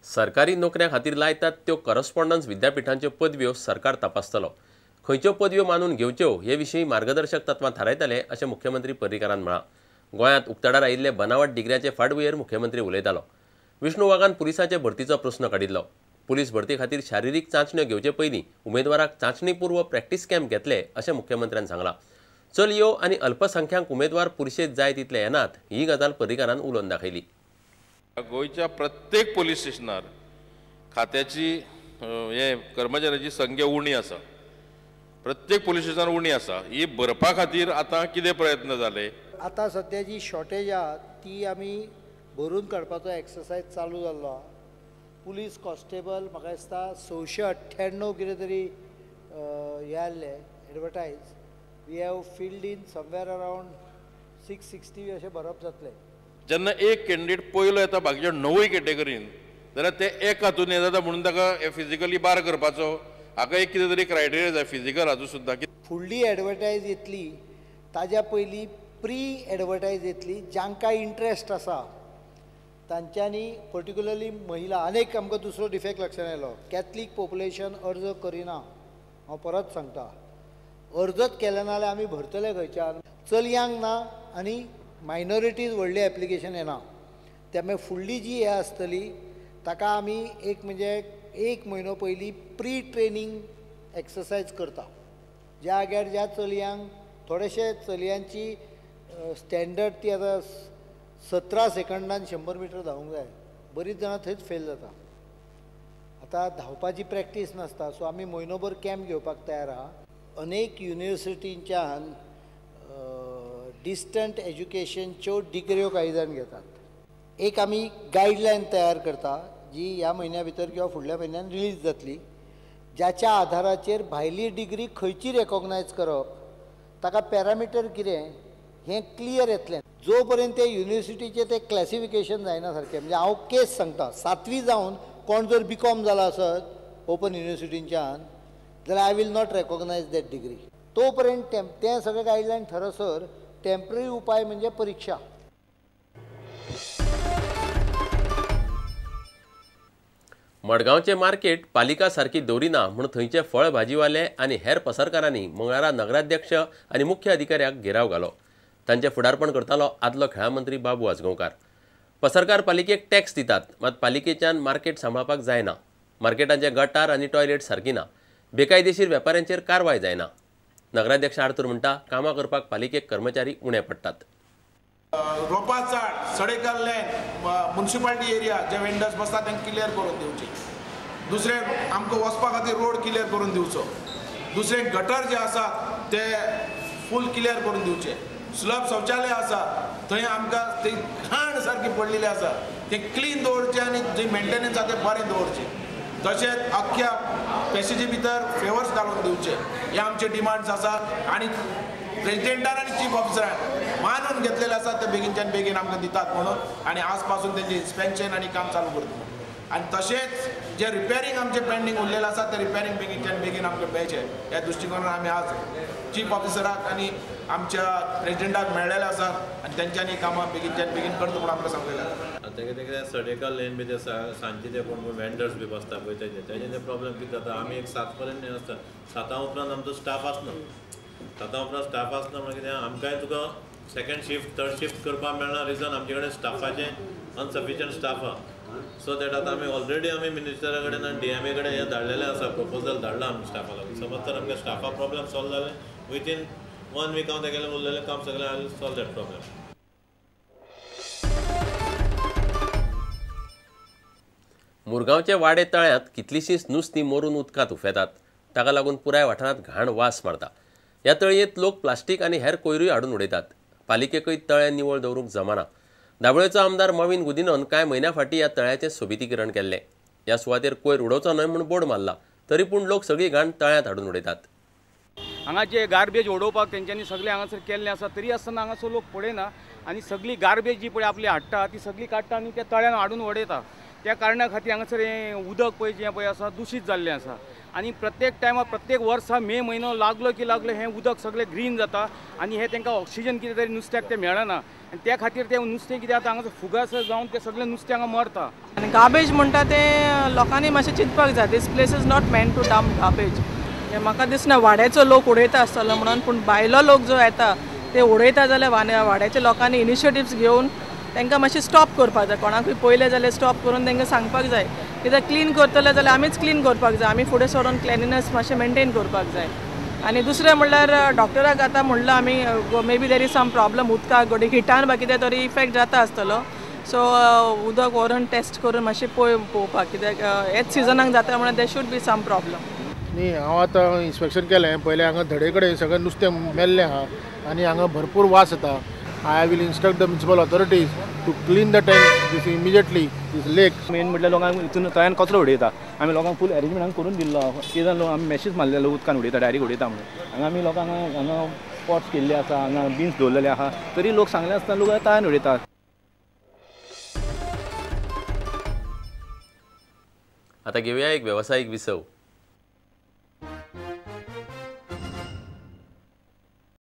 सरकारी नोकऱ्यां खातीर लायतात त्यो करस्पॉन्डन्स विद्यापीठांच्यो पदव्यो सरकार तपासतलो। खंयच्यो पदव्यो मानून घेवच्यो हे विशीं मार्गदर्शक तत्वां थारायतले अशें मुख्यमंत्री पर्रीकारान म्हळां। गोंयांत उक्ताडार आयिल्ले बनावट डिग्र्याचे फाटभुंयेर मुख्यमंत्री उलयतालो। विष्णू वाघान पुलिसाचे भरतीचो प्रस्न काडिल्लो। पुलीस भरती खातीर शारिरीक चांचण्यो घेवचे पयलीं उमेदवाराक चांचणी पूर्व प्रॅक्टीस कॅम्प घेतले अशें मुख्यमंत्र्यान सांगलां। चलयो आनी अल्पसंख्यांक उमेदवार पुरशेत जाय तितले येनात ही गजाल पर्रीकारान उलोवन दाखयली। गोयच्या प्रत्येक पोलीस स्टेशनार खात्याची हे कर्मचाऱ्याची संख्या उणी आसा। प्रत्येक पोलीस स्टेशनार उणी आसा। ही भरपा खातीर आता कितें प्रयत्न जाले? आता सध्या जी शॉर्टेज आहा ती आमी भरून काडपाचो एक्सरसाइज चालू जाल्लो आहा। पुलीस कॉन्स्टेबल म्हाका दिसता 698 कितें तरी हे आसले advertise. We have filled in somewhere around 660 अशें भरप जातलें। जेन्ना एक कॅन्डिडेट पयलो येता बाकीच्या 9 कॅटेगरीन जाल्यार ते एक हातून हे जाता म्हणून ताका फिजिकली बार करपाचो हाका एक कितें तरी क्रायटेरिया जाय फिजिकल हातून सुद्दां। फुडली एडवर्टायज येतली ताज्या पयलीं प्री एडवर्टायज येतली। जांकां इंट्रस्ट आसा तांच्यांनी पर्टिक्युलरली महिला आनीक आमकां दुसरो डिफेक्ट लक्षांत आयलो कॅथलीक पॉप्युलेशन अर्ज करिना। हांव परत सांगता अर्जच केले ना जाल्यार आमी भरतले खंयच्यान। चलयांक ना आनी मायनॉरिटीज व्हडली एप्लिकेशन येना। त्यामुळे फुडली जी हे आसतली ताका आमी एक म्हणजे 1 म्हयनो पयलीं प्री ट्रेनिंग एक्सरसाइज करता। ज्या जाग्यार ज्या चलयांक थोडेशे चलयांची स्टँडर्ड ती आतां 17 सेकंदान 100 मीटर धांवूंक जाय। बरीच जाणां थंयच फेल जाता। आतां धांवपाची प्रॅक्टीस नासता सो आमी म्हयनोभर कॅम्प घेवपाक तयार आहा। अनेक युनिवर्सिटींच्यान डिस्टंट एज्युकेशनच्यो डिग्र्यो कांय जाण घेतात। एक आमी गायडलायन तयार करता जी ह्या म्हयन्या भितर किंवा फुडल्या म्हयन्यान रिलीज जातली। ज्याच्या आधाराचेर भायली डिग्री खंयची रेकॉग्नायज करप ताका पॅरामिटर कितें हें क्लियर येतलें। जो पर्यंत ते युनिवर्सिटीचे ते क्लासिफिकेशन जायना सारकें म्हणजे हांव केस सांगता 7वी जावन कोण जर BCom जाला आसत ओपन युनिवर्सिटींच्यान जाल्यार I will not recognise that degree. तो पर्यंत तें सगळें गायडलायन थरसर टेम्पररी उपाय म्हणजे परीक्षा। मडगांवचे मार्केट पालिका सारकी दवरिना म्हूण थंयचे फळ भाजीवाले आनी हेर पसरकारांनी मंगळारा नगराध्यक्ष आनी मुख्य अधिकाऱ्याक घेराव घालो। तांचे फुडारपण करतालो आदलो खेळां मंत्री बाबू आजगांवकार। पसरकार पालिकेक टॅक्स दितात मात पालिकेच्यान मार्केट सांबाळपाक जायना। मार्केटांचे गटार आनी टॉयलेट सारकी ना। बेकायदेशीर वेपाऱ्यांचेर कारवाय जायना। नगराध्यक्ष आर्थूर म्हणटा कामां करपाक पालिकेक कर्मचारी उणे पडटात। रोपां झाड सडेकल लँड म्युनिसिपालिटी एरिया जे वेंडर्स बसतात तांकां क्लियर करून दिवचे। दुसरे आमकां वचपा खातीर रोड क्लियर करून दिवचो। दुसरे गटर जे आसात ते फूल क्लियर करून दिवचे। स्लब शौचालय आसा थंय आमकां ते घाण सारकी पडलेली आसा ते क्लीन दवरचे आनी जे मेंटेनन्स आसा ते बरें दवरचे। तशेंच अख्ख्या पॅसेजी भितर फेवर्स घालून दिवचे हे आमचे डिमांड्स आसा। आनी प्रेसिडेंटान आनी चीफ ऑफिसरान मानून घेतलेले आसा ते बेगीनच्यान बेगीन आमकां दितात म्हणून आनी आज पासून तेंचे इन्स्पेक्शन आनी काम चालू करता। आनी तशेंच जे रिपेरींग आमचे पेंडींग उरलेले आसा ते रिपेरींग बेगीनच्यान बेगीन आमकां मेळचे ह्या दृश्टीकोनान आमी आज चीफ ऑफिसराक आनी आमच्या प्रेसिडेंटाक मेळ्ळेले आसात आनी तेंच्यांनी कामां बेगीनच्यान बेगीन करता म्हणून आमकां सांगलेलें आसा। आतां कितें सडेकल लेन बी ते सांजचे ते कोण वेंडर्स बी बसता पळय तेजे प्रॉब्लेम कितें जाता आमी एक 7 पर्यंत आसता 7 उपरांत आमचो स्टाफ आसना। 7 उपरांत स्टाफ आसना म्हणजे कितें आमकांय तुका सेकंड शिफ्ट थर्ड शिफ्ट करपाक मेळना रिजन आमचे कडेन स्टाफाचें अनसफिशियंट स्टाफ आहा। सो दॅट आतां आमी ऑलरेडी आमी मिनिस्टरा कडेन आनी DMA कडेन हें धाडलेलें आसा प्रपोजल धाडला आमी स्टाफा लागून। समज तर आमकां स्टाफा प्रॉब्लेम सॉल्व जालें विथीन 1 वीक हांव तेगेलें उरलेलें काम सगळें I will solve that problem. मुरगांवचे वाडे तळ्यांत कितलींशींच नुस्तीं मरून उदकांत उफेतात। ताका लागून पुराय वाठारांत घाण वास मारता। ह्या तळयेंत लोक प्लास्टीक आनी हेर कोयरूय हाडून उडयतात। पालिकेकय तळें निवळ दवरूंक जमना। दाबोळेचो आमदार मॉविन गुदिनोन कांय म्हयन्या फाटीं ह्या तळ्याचें सोबितीकरण केल्लें। ह्या सुवातेर कोयर उडोवचो न्हय म्हूण बोर्ड मारला तरी पूण लोक सगळी घाण तळ्यांत हाडून उडयतात। हांगा जे गार्बेज उडोवपाक तेंच्यांनी सगळें हांगासर केल्लें आसा तरी आसतना हांगासर लोक पळयना आनी सगळी गार्बेज जी पळय आपली हाडटा ती सगळी काडटा आनी त्या तळ्यान हाडून उडयता। त्या कारणां खातीर हांगासर हें उदक पळय जें पळय आसा दूशीत जाल्लें आसा आनी प्रत्येक टायमार प्रत्येक वर्सा मे म्हयनो लागलो की लागलो हें उदक सगळें ग्रीन जाता आनी हें तांकां ऑक्सिजन कितें तरी नुस्त्याक तें मेळना आनी त्या खातीर तें नुस्तें कितें जाता हांगासर फुगास जावन तें सगळें नुस्तें हांगा मरता. आनी गार्बेज म्हणटा ते लोकांनी मातशें चिंतपाक जाय. This place is not meant to dump garbage. म्हाका दिसना वाड्याचो लोक उडयता आसतलो म्हणून, पूण भायलो लोक जो येता ते उडयता जाल्यार वाड्याच्या लोकांनी इनिशिएटिव्स घेवन तांकां मातशें स्टॉप करपाक जाय. कोणाकूय पयलें जाल्यार स्टॉप करून तांकां सांगपाक जाय. कित्याक क्लीन करतले जाल्यार आमीच क्लीन करपाक जाय. आमी फुडें सरून क्लिनिनेस मातशें मेंटेन करपाक जाय. आनी दुसरें म्हणल्यार डॉक्टराक आतां म्हणलां आमी may be there is some problem उदकाक गोडी हिटान बा कितें तरी इफेक्ट जाता आसतलो. सो उदक व्हरून टेस्ट करून मातशें पळोवपाक, कित्याक हेच सिजनाक जाता म्हणून देर शूड बी सम प्रॉब्लम. न्ही हांव आतां इन्स्पेक्शन केलें. पयलें हांगा धडे कडेन सगळें नुस्तें मेल्लें आहा आनी हांगा भरपूर वास येता. I will instruct the municipal authorities to clean the tank this immediately this lake. मेन म्हटल्यार लोकांक हितून तळ्यान कचरो उडयता. आमी लोकांक फूल अरेंजमेंट हांगा करून दिल्लो. कितें लोक आमी मॅसेज मारलेलो उदकान उडयता, डायरेक्ट उडयता म्हणून. हांगा आमी लोकांक हांगा पॉट्स केल्ले आसा, हांगा बिन्स दवरलेले आहा, तरी लोक सांगले आसतना लोक तळ्यान उडयतात. आता घेऊया एक व्यावसायिक विसव.